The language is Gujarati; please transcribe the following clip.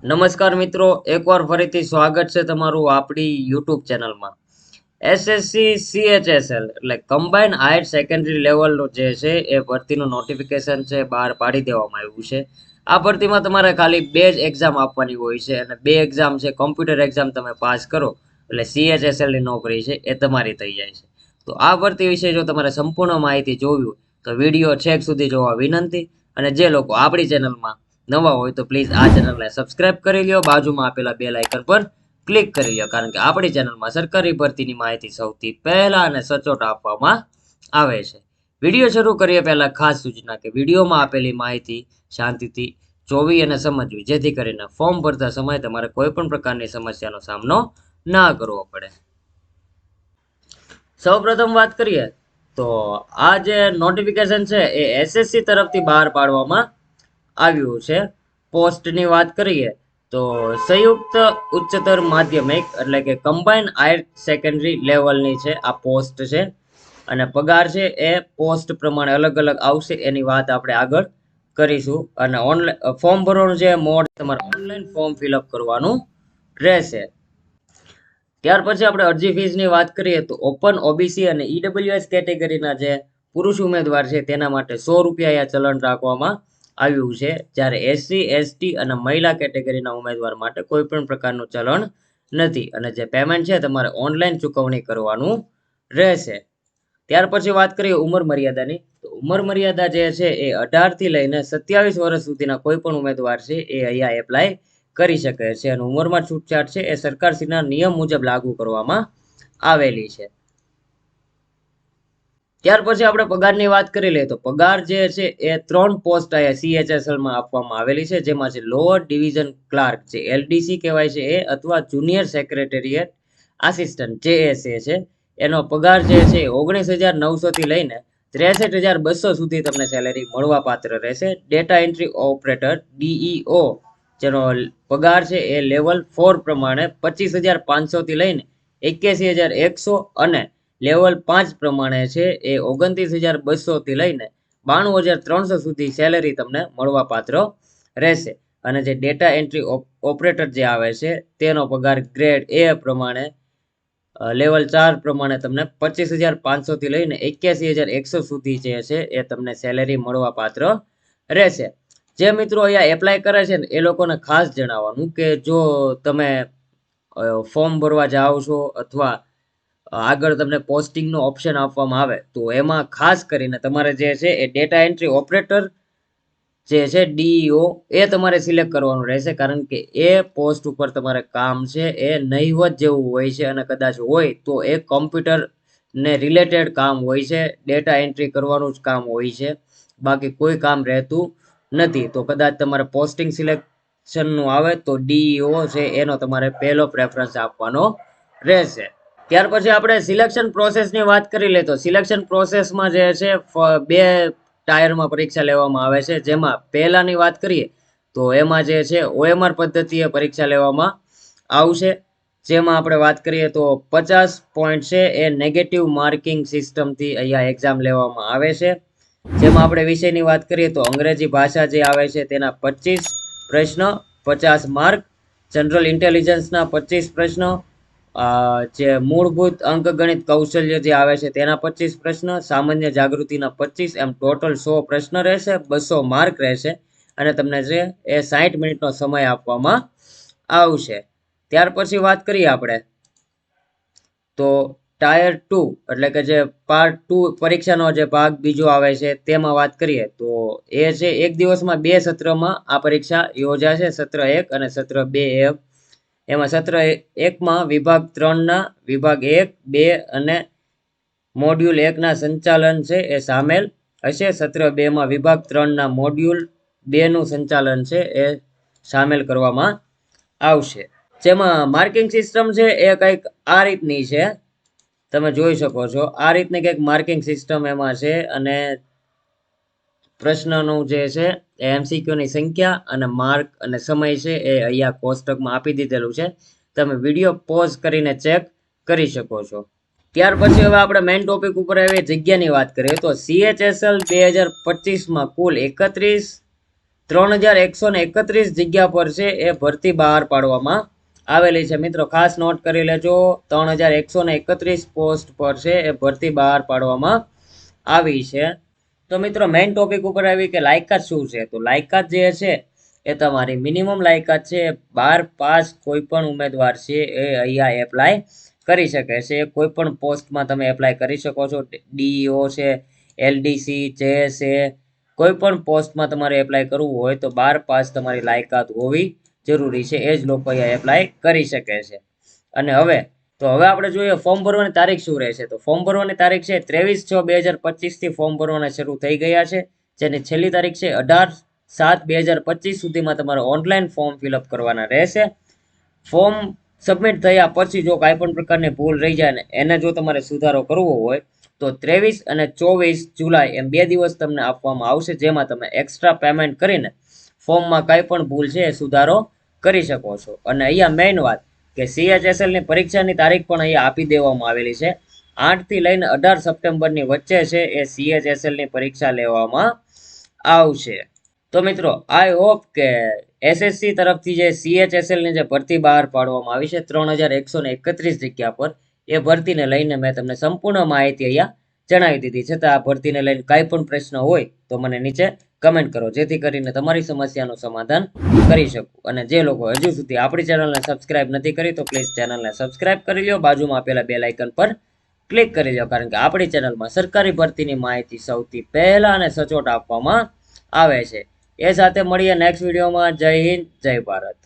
નમસ્કાર મિત્રો, એકવાર ફરીથી સ્વાગત છે તમારું આપણી યુટ્યુબ ચેનલમાં. એસએસસી સીએચએસએલ એટલે કમ્બાઇન્ડ હાયર સેકન્ડરી લેવલનું જે છે એ ભરતીનું નોટિફિકેશન છે બહાર પાડી દેવામાં આવ્યું છે. આ ભરતીમાં તમારે ખાલી 2 જ એક્ઝામ આપવાની હોય છે અને 2 એક્ઝામ છે કોમ્પ્યુટર એક્ઝામ તમે પાસ કરો એટલે સીએચએસએલની નોકરી છે એ તમારી થઈ જાય છે. તો આ ભરતી વિશે જો તમારે સંપૂર્ણ માહિતી જોવી હોય તો વિડીયો છેક સુધી જોવા વિનંતી. અને જે લોકો આપણી ચેનલમાં નવા હોય તો પ્લીઝ આ ચેનલને સબસ્ક્રાઇબ કરી લ્યો, બાજુમાં આપેલા બેલ આઇકન પર ક્લિક કરી લ્યો, કારણ કે આપણી ચેનલમાં સરકારી ભરતીની માહિતી સૌથી પહેલા અને સચોટ આપવામાં આવે છે. વિડીયો શરૂ કરીએ પહેલા ખાસ સૂચના કે વિડીયોમાં આપેલી માહિતી શાંતિથી જોવી અને સમજવી, જેથી કરીને ફોર્મ ભરતા સમયે તમારે કોઈ પણ પ્રકારની સમસ્યાનો સામનો ના કરવો પડે. સૌપ્રથમ વાત કરીએ તો આ જે નોટિફિકેશન છે એ એસએસસી તરફથી બહાર પાડવામાં આવ્યું છે. પોસ્ટની વાત કરીએ તો સંયુક્ત ઉચ્ચતર માધ્યમિક એટલે કે કમ્બાઇન્ડ હાયર સેકન્ડરી લેવલની છે આ પોસ્ટ છે. અને પગાર છે એ પોસ્ટ પ્રમાણે અલગ અલગ આવશે, એની વાત આપણે આગળ કરીશું. અને ઓનલાઈન ફોર્મ ભરવાનું છે, મોડ તમારે ઓનલાઈન ફોર્મ ફિલઅપ કરવાનું રહેશે. ત્યાર પછી આપણે અરજી ફીસની વાત કરીએ તો ઓપન ઓબીસી અને ઈડબ્લ્યુએસ કેટેગરીના જે પુરુષ ઉમેદવાર છે તેના માટે 100 રૂપિયા ચલણ રાખવામાં આવ્યું છે, જ્યારે એસસી એસટી અને મહિલા કેટેગરીના ઉમેદવાર માટે કોઈ પણ પ્રકારનું ચલણ નથી અને જે પેમેન્ટ છે તમારે ઓનલાઈન ચૂકવણી કરવાનું રહેશે. ત્યાર પછી વાત કરીએ ઉંમર મર્યાદાની, તો ઉંમર મર્યાદા જે છે એ 18 થી લઈને 27 વર્ષ સુધીના કોઈ પણ ઉમેદવાર છે એ અહીંયા એપ્લાય કરી શકે છે અને ઉંમરમાં છૂટછાટ છે એ સરકારશ્રીના નિયમ મુજબ લાગુ કરવામાં આવેલી છે. ત્યાર પછી આપણે પગારની વાત કરી લઈએ તો પગાર જે છે એ 3 પોસ્ટ અહીંયા સીએચએસએલ માં આપવામાં આવેલી છે, જેમાં છે લોઅર ડિવિઝન ક્લાર્ક જે એલડીસી કહેવાય છે એ, અથવા જુનિયર સેક્રેટેરિયેટ આસિસ્ટન્ટ જેએસએ છે. એનો પગાર જે છે 19,900 થી લઈને 63,200 સુધી તમને સેલેરી મળવા પાત્ર રહેશે. ડેટા એન્ટ્રી ઓપરેટર ડીઈઓ જેનો પગાર છે એ લેવલ 4 પ્રમાણે 25,500 થી લઈને 81,100 અને લેવલ 5 પ્રમાણે છે એ 29,200 થી લઈને 92,300 સુધી સેલેરી તમને મળવા પાત્ર રહેશે. અને જે ડેટા એન્ટ્રી ઓપરેટર જે આવે છે તેનો પગાર ગ્રેડ એ પ્રમાણે લેવલ 4 પ્રમાણે તમને 25,500 થી લઈને 81,100 સુધી જે છે એ તમને સેલેરી મળવા પાત્ર રહેશે. જે મિત્રો અહીંયા એપ્લાય કરે છે ને એ લોકોને ખાસ જણાવવાનું કે જો તમે ફોર્મ ભરવા જાઓ છો અથવા આગળ તમને પોસ્ટિંગનો ઓપ્શન આપવામાં આવે તો એમાં ખાસ કરીને તમારે જે છે એ ડેટા એન્ટ્રી ઓપરેટર જે છે ડીઈઓ એ તમારે સિલેક્ટ કરવાનું રહેશે, કારણ કે એ પોસ્ટ ઉપર તમારે કામ છે એ નહીવત જેવું હોય છે અને કદાચ હોય તો એ કોમ્પ્યુટર ને રિલેટેડ કામ હોય છે, ડેટા એન્ટ્રી કરવાનું જ કામ હોય છે, બાકી કોઈ કામ રહેતું નથી. તો કદાચ તમારે પોસ્ટિંગ સિલેક્શનનું આવે તો ડીઈઓ છે એનો તમારે પહેલો પ્રેફરન્સ આપવાનો રહેશે. ત્યાર પછી આપણે સિલેક્શન પ્રોસેસની વાત કરી લઈએ તો સિલેક્શન પ્રોસેસમાં જે છે 2 ટાયરમાં પરીક્ષા લેવામાં આવે છે, જેમાં પહેલાની વાત કરીએ તો એમાં જે છે ઓએમઆર પદ્ધતિએ પરીક્ષા લેવામાં આવશે. જેમાં આપણે વાત કરીએ તો 50 પોઈન્ટ છે એ નેગેટિવ માર્કિંગ સિસ્ટમથી અહીંયા એક્ઝામ લેવામાં આવે છે. જેમાં આપણે વિષયની વાત કરીએ તો અંગ્રેજી ભાષા જે આવે છે તેના 25 પ્રશ્ન 50 માર્ક, જનરલ ઇન્ટેલિજન્સના 25 પ્રશ્નો, જે મૂળભૂત અંકગણિત કૌશલ્ય જે આવે છે તેના 25 પ્રશ્ન, સામાન્ય જાગૃતિના 25, એમ ટોટલ 100 પ્રશ્ન રહેશે, 200 માર્ક રહેશે અને તમને જે એ 60 મિનિટનો સમય આપવામાં આવશે. ત્યાર પછી વાત કરીએ આપણે તો ટાયર 2 એટલે કે જે પાર્ટ 2 પરીક્ષાનો જે ભાગ બીજો આવે છે તેમાં વાત કરીએ તો એ છે એક દિવસમાં 2 સત્રમાં આ પરીક્ષા યોજાશે, સત્ર 1 અને સત્ર 2. એમાં સત્ર 1માં વિભાગ 3ના વિભાગ 1, 2 અને મોડ્યુલ 1ના સંચાલન છે એ સામેલ હશે. સત્ર 2માં વિભાગ 3ના મોડ્યુલ 2નું સંચાલન છે એ સામેલ કરવામાં આવશે. જેમાં માર્કિંગ સિસ્ટમ છે એ કંઈક આ રીતની છે, તમે જોઈ શકો છો આ રીતની કંઈક માર્કિંગ સિસ્ટમ એમાં છે. અને પ્રશ્નનું જે છે એ એમસીક્યુની સંખ્યા અને માર્ક અને સમય છે એ અહીંયા કોષ્ટકમાં આપી દીધેલું છે, તમે વિડીયો પોઝ કરીને ચેક કરી શકો છો. ત્યાર પછી હવે આપણે મેઇન ટોપિક ઉપર આવી જગ્યાની વાત કરીએ તો સીએચએસએલ 2025માં કુલ 31 3131 જગ્યા પર છે એ ભરતી બહાર પાડવામાં આવેલી છે મિત્રો. ખાસ નોટ કરી લેજો, 3131 પોસ્ટ પર છે એ ભરતી બહાર પાડવામાં આવી છે. તો મિત્રો મેઇન ટોપિક ઉપર આવી કે લાયકાત શું છે. તો લાયકાત જે છે એ તમારી મિનિમમ લાયકાત છે 12 પાસ કોઈ પણ ઉમેદવાર છે એ અહીંયા એપ્લાય કરી શકે છે. કોઈ પણ પોસ્ટમાં તમે એપ્લાય કરી શકો છો. ડીઈઓ છે, એલડીસી, ચેસ છે, કોઈ પણ પોસ્ટમાં તમારે એપ્લાય કરવું હોય તો 12 પાસ તમારી લાયકાત હોવી જરૂરી છે. એ જ લોકો અહીંયા એપ્લાય કરી શકે છે. અને હવે આપણે જોઈએ ફોર્મ ભરવાની તારીખ શું રહેશે. તો ફોર્મ ભરવાની તારીખ છે 23/6/2025 થી ફોર્મ ભરવાના શરૂ થઈ ગયા છે. જેની છેલ્લી તારીખ છે 18/7/2025 સુધીમાં તમારે ઓનલાઈન ફોર્મ ફિલઅપ કરવાના રહેશે. ફોર્મ સબમિટ થયા પછી જો કાંઈ પણ પ્રકારની ભૂલ રહી જાય ને એને જો તમારે સુધારો કરવો હોય તો 23 અને 24 જુલાઈ એમ 2 દિવસ તમને આપવામાં આવશે, જેમાં તમે એક્સ્ટ્રા પેમેન્ટ કરીને ફોર્મમાં કાંઈ પણ ભૂલ છે એ સુધારો કરી શકો છો. અને અહીંયા મેઇન વાત કે CHSL ની પરીક્ષાની તારીખ પણ અહીંયા આપી દેવામાં આવેલી છે. 8 થી લઈને 18 સપ્ટેમ્બરની વચ્ચે છે એ CHSL ની પરીક્ષા લેવામાં આવશે. તો મિત્રો આઈ હોપ કે SSC તરફથી જે CHSL ની જે ભરતી બહાર પાડવામાં આવી છે 3131 જગ્યા પર, એ ભરતીને લઈને મેં તમને સંપૂર્ણ માહિતી અહીંયા જણાવી દીધી છે. તો આ ભરતીને લઈને કાંઈ પણ પ્રશ્ન હોય તો મને નીચે કમેન્ટ કરો, જેથી કરીને તમારી સમસ્યાનું સમાધાન કરી શકું. અને જે લોકો હજુ સુધી આપણી ચેનલને સબસ્ક્રાઇબ નથી કરી તો પ્લીઝ ચેનલને સબસ્ક્રાઇબ કરી લો, બાજુમાં આપેલા બેલ આઇકન પર ક્લિક કરી લો, કારણ કે આપણી ચેનલમાં સરકારી ભરતીની માહિતી સૌથી પહેલા અને સચોટ આપવામાં આવે છે. એ સાથે મળીએ નેક્સ્ટ વિડીયોમાં. જય હિન્દ, જય ભારત.